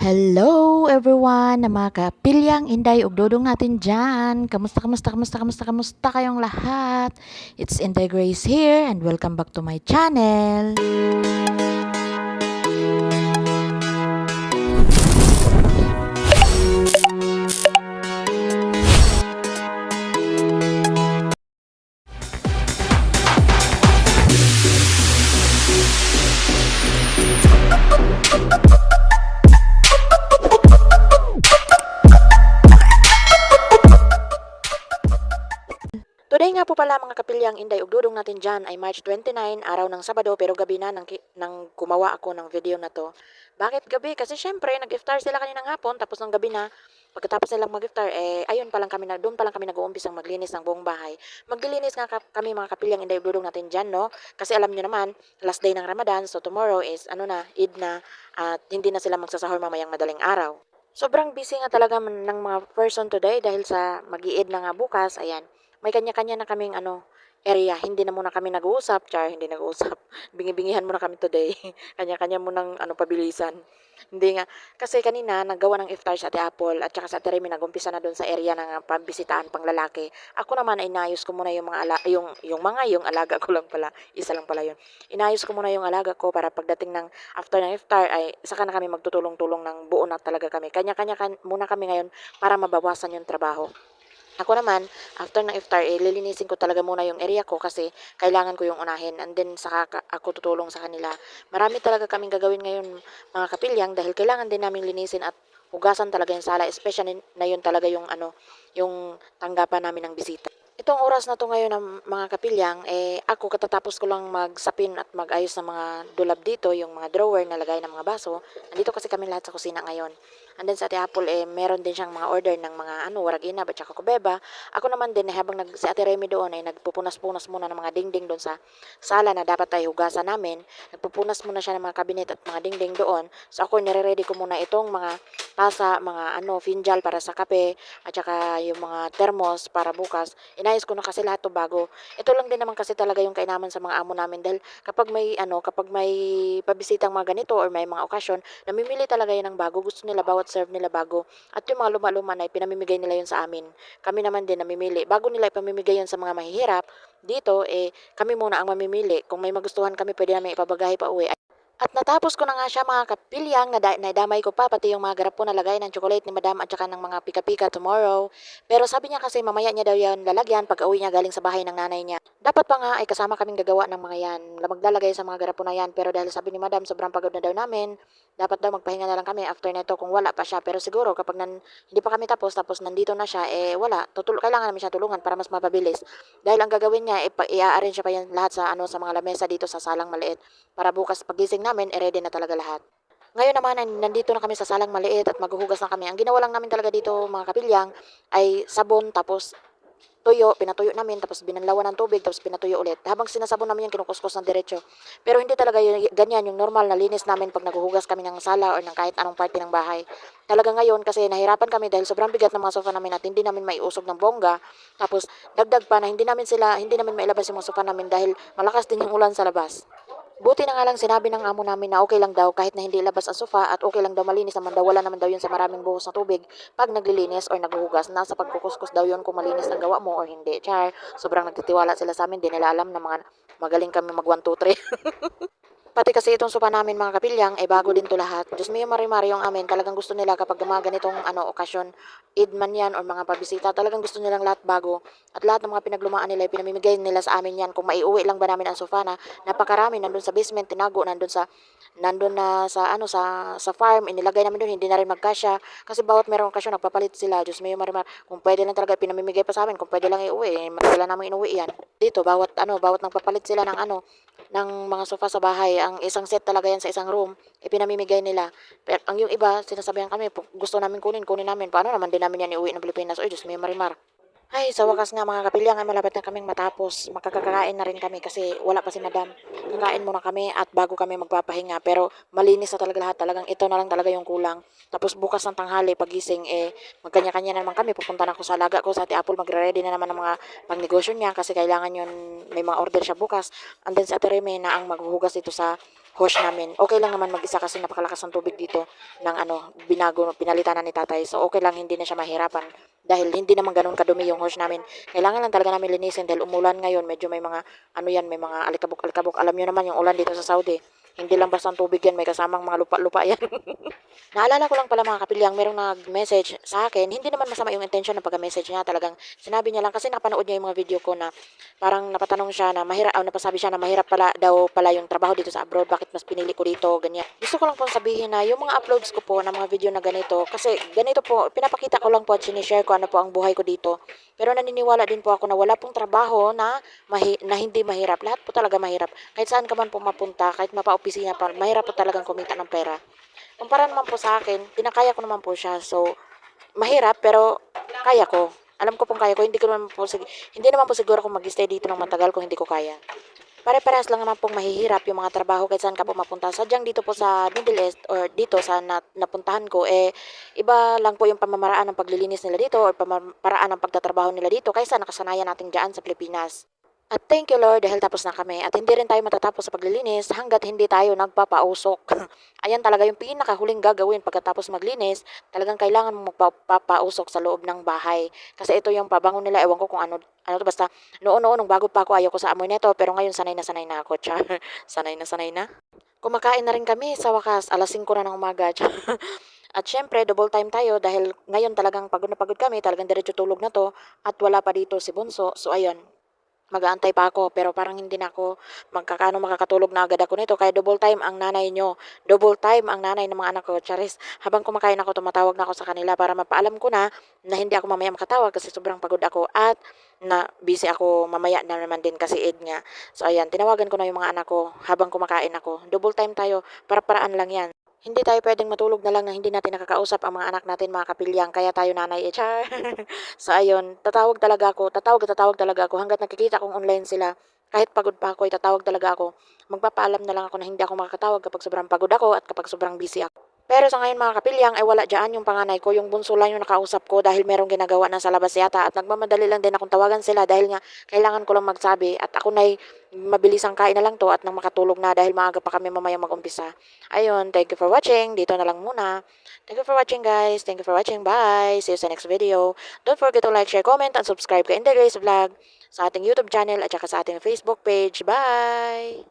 Hello everyone na mga kapilyang Inday ug Dodong natin dyan. Kamusta kayong lahat? It's Inday Grace here and welcome back to my channel. Today nga po pala mga kapilyang Inday ug Dudong natin dyan ay March 29, araw ng Sabado pero gabi na nang gumawa ako ng video na to. Bakit gabi? Kasi syempre nag-iftar sila kaninang hapon tapos ng gabi na. Pagkatapos nilang mag-iftar, ayun pa lang kami doon pa lang kami nag-uumpisang maglinis ng buong bahay. Maglilinis nga kami mga kapilyang Inday ug Dudong natin dyan, no? Kasi alam niyo naman, last day ng Ramadan, so tomorrow is Eid na at hindi na sila magsasahur mamayang madaling araw. Sobrang busy nga talaga ng mga person today dahil sa mag-i-Eid na nga bukas, ayan. May kanya-kanya na kaming area. Hindi na muna kami nag-uusap, hindi nag-uusap. Bingi-bingihan muna kami today. Kanya-kanya munang pabilisan. Hindi nga. Kasi kanina, naggawa ng iftar sa Ate Apple at saka sa Ate Remy, nag-umpisa na doon sa area ng pambisitaan pang lalaki. Ako naman ay inayos ko muna yung alaga ko lang pala. Isa lang pala yun. Inayos ko muna yung alaga ko para pagdating ng after ng iftar ay saka na kami magtutulong-tulong ng buo na talaga kami. Kanya-kanya muna kami ngayon para mabawasan yung trabaho. Ako naman, after ng iftar, lilinisin ko talaga muna yung area ko kasi kailangan ko yung unahin and then saka ako tutulong sa kanila. Marami talaga kaming gagawin ngayon mga kapilyang dahil kailangan din namin linisin at hugasan talaga yung sala, especially na yun talaga yung tanggapan namin ng bisita. Itong oras na to ngayon ng mga kapilyang, ako katatapos ko lang magsapin at mag-ayos ng mga dulab dito, yung mga drawer na lagay ng mga baso. Nandito kasi kami lahat sa kusina ngayon. And then sa Ate Apple, meron din siyang mga order ng mga warag inab at saka kubeba. Ako naman din, habang si Ate Remy doon, ay nagpupunas-punas muna ng mga dingding doon sa sala na dapat ay hugasan namin. Nagpupunas muna siya ng mga kabinet at mga dingding doon. So ako, nire-ready ko muna itong mga tasa, mga finjal para sa kape, at saka yung mga thermos para bukas. Inayos ko na kasi lahat to bago. Ito lang din naman kasi talaga yung kainaman sa mga amo namin dahil kapag may pabisitang mga ganito or may mga okasyon, namimili talaga yan ng bago. Gusto nila bawat serve nila bago. At yung mga luma-luma na pinamimigay nila yun sa amin. Kami naman din namimili. Bago nila ipamimigay yun sa mga mahihirap, dito kami muna ang mamimili. Kung may magustuhan kami, pwede namin ipabagahe pa uwi. At natapos ko na nga siya mga kapilyang, naidamay ko pa pati yung mga garap po na lagay ng chocolate ni Madam at saka ng mga pika-pika tomorrow. Pero sabi niya kasi mamaya niya daw yan lalagyan pag uwi niya galing sa bahay ng nanay niya. Dapat pa nga ay kasama kaming gagawa ng mga yan, maglalagay sa mga garap po na yan. Pero dahil sabi ni Madam sobrang pagod na daw namin, dapat daw magpahinga na lang kami after nito kung wala pa siya. Pero siguro kapag hindi pa kami tapos nandito na siya, wala, kailangan namin siya tulungan para mas mapabilis. Dahil ang gagawin niya, i-arrange siya pa yan lahat sa mga lamesa dito sa salang maliit para bukas pagising namin, ready na talaga lahat. Ngayon naman, nandito na kami sa salang maliit at maghuhugas na kami. Ang ginawa lang namin talaga dito, mga kapilyang, ay sabon tapos pinatuyo namin, tapos binanlawan ng tubig, tapos pinatuyo ulit. Habang sinasabon namin yung kinukuskus ng diretso. Pero hindi talaga ganyan yung normal na linis namin pag naghuhugas kami ng sala or ng kahit anong parte ng bahay. Talaga ngayon kasi nahirapan kami dahil sobrang bigat ng mga sofa namin at hindi namin maiusog ng bongga. Tapos dagdag pa na hindi namin mailabas yung mga sofa namin dahil malakas din yung ulan sa labas. Buti na nga lang sinabi ng amo namin na okay lang daw kahit na hindi labas ang sofa at okay lang daw malinis naman daw, wala naman daw yun sa maraming buhos na tubig pag naglilinis or naghuhugas. Nasa pagkukuskus daw yun kung malinis ang gawa mo or hindi. Char, sobrang nagtitiwala sila sa amin, di nila alam na mga magaling kami mag 1, 2, 3. Pati kasi itong sopa namin mga kapilyang, bago din to lahat. Diyos mio mari-mari yung amin. Talagang gusto nila kapag mga ganitong okasyon, Eid man yan or mga pabisita, talagang gusto nilang lahat bago. At lahat ng mga pinaglumaan nila, pinamimigay nila sa amin yan. Kung maiuwi lang ba namin ang sofa na napakarami, nandun sa basement, tinago, nandun na sa farm, inilagay namin doon, hindi na rin magkasya. Kasi bawat merong okasyon, nagpapalit sila. Diyos mio mari-mari. Kung pwede lang talaga, pinamimigay pa sa amin. Kung pwede lang iuwi, matagal namin inuwi yan. Dito, bawat nagpapalit sila ng mga sofa sa bahay. Ang isang set talaga yan sa isang room, ipinamimigay nila. Pero ang yung iba, sinasabihan kami, gusto namin kunin namin. Paano naman din namin yan iuwi ng Pilipinas? Oy, Diyos may marimar. Ay, sa wakas nga mga kapilyang ay malapit na kaming matapos. Makakakain na rin kami kasi wala pa si Madam. Kakain muna kami at bago kami magpapahinga. Pero malinis na talaga lahat. Talagang ito na lang talaga yung kulang. Tapos bukas ng tanghali, pagising, magkanya-kanya na naman kami. Pupunta na ako sa alaga ko sa Ate Apple. Magre-ready na naman ng mga pangnegosyo niya kasi kailangan yun, may mga order siya bukas. And then sa Ate Reme na ang maghuhugas dito sa hose namin. Okay lang naman mag-isa kasi napakalakas ng tubig dito ng pinalitan na ni tatay. So okay lang, hindi na siya mahirapan. Dahil hindi naman ganun kadumi yung hose namin. Kailangan lang talaga namin linisin dahil umulan ngayon. Medyo may mga, may mga alikabok-alikabok. Alam nyo naman yung ulan dito sa Saudi. Hindi lang basta ang tubig yan, may kasamang mga lupa-lupa yan. Naalala ko lang pala mga kapilyang, merong nag-message sa akin. Hindi naman masama yung intention ng pag-message niya. Talagang sinabi niya lang kasi napanood niya yung mga video ko na parang napatanong siya na napasabi siya na mahirap pala daw pala yung trabaho dito sa abroad. Bakit mas pinili ko dito, ganyan. Gusto ko lang po sabihin na yung mga uploads ko po ng mga video na ganito, kasi ganito po, pinapakita ko lang po at sinishare ko ano po ang buhay ko dito. Pero naniniwala din po ako na wala pong trabaho na hindi mahirap. Lahat po talaga mahirap. Kahit saan ka man po mapunta, kahit mapa-opisina pa, mahirap po talagang kumita ng pera. Kumpara naman po sa akin, kinakaya ko naman po siya. So, mahirap pero kaya ko. Alam ko pong kaya ko. Hindi naman po siguro kung mag-stay dito ng matagal kung hindi ko kaya. Pare-parehas lang naman pong mahihirap yung mga trabaho kahit saan ka po mapunta. Sadyang dito po sa Middle East or dito sa napuntahan ko, iba lang po yung pamamaraan ng paglilinis nila dito or pamamaraan ng pagtatrabaho nila dito kaysa nakasanayan natin dyan sa Pilipinas. At thank you Lord dahil tapos na kami at hindi rin tayo matatapos sa paglilinis hanggat hindi tayo nagpapausok. Ayan talaga yung pinakahuling gagawin pagkatapos maglinis, talagang kailangan mong magpapausok sa loob ng bahay. Kasi ito yung pabango nila, ewan ko kung ano to, basta noon nung bago pa ako ayoko sa amoy nito pero ngayon sanay na ako, char. Sanay na. Kumakain na rin kami sa wakas, alas 5 na ng umaga. Char. At syempre, double time tayo dahil ngayon talagang pagod na pagod kami, talagang diretso tulog na to at wala pa dito si Bunso. So ayun, mag-aantay pa ako pero parang hindi na ako makakatulog na agad ako nito kaya double time ang nanay nyo. Double time ang nanay ng mga anak ko. Charis, habang kumakain ako, tumatawag na ako sa kanila para mapaalam ko na hindi ako mamaya makatawag kasi sobrang pagod ako at na busy ako mamaya na naman din kasi Eid nga. So ayan, tinawagan ko na yung mga anak ko habang kumakain ako. Double time tayo, para-paraan lang yan. Hindi tayo pwedeng matulog na lang na hindi natin nakakausap ang mga anak natin, mga kapilyang, kaya tayo nanay char. So ayun, tatawag talaga ako hanggat nakikita kong online sila. Kahit pagod pa ako, tatawag talaga ako. Magpapaalam na lang ako na hindi ako makakatawag kapag sobrang pagod ako at kapag sobrang busy ako. Pero sa ngayon mga kapilyang ay wala dyan yung panganay ko, yung bunso lang yung nakausap ko dahil merong ginagawa na sa labas yata at nagmamadali lang din akong tawagan sila dahil nga kailangan ko lang magsabi at ako na'y mabilis ang kain na lang to at nang makatulog na dahil maaga pa kami mamaya mag-umpisa. Ayun, thank you for watching. Dito na lang muna. Thank you for watching guys. Thank you for watching. Bye. See you sa next video. Don't forget to like, share, comment, and subscribe ka in the Grace Vlog sa ating YouTube channel at saka sa ating Facebook page. Bye!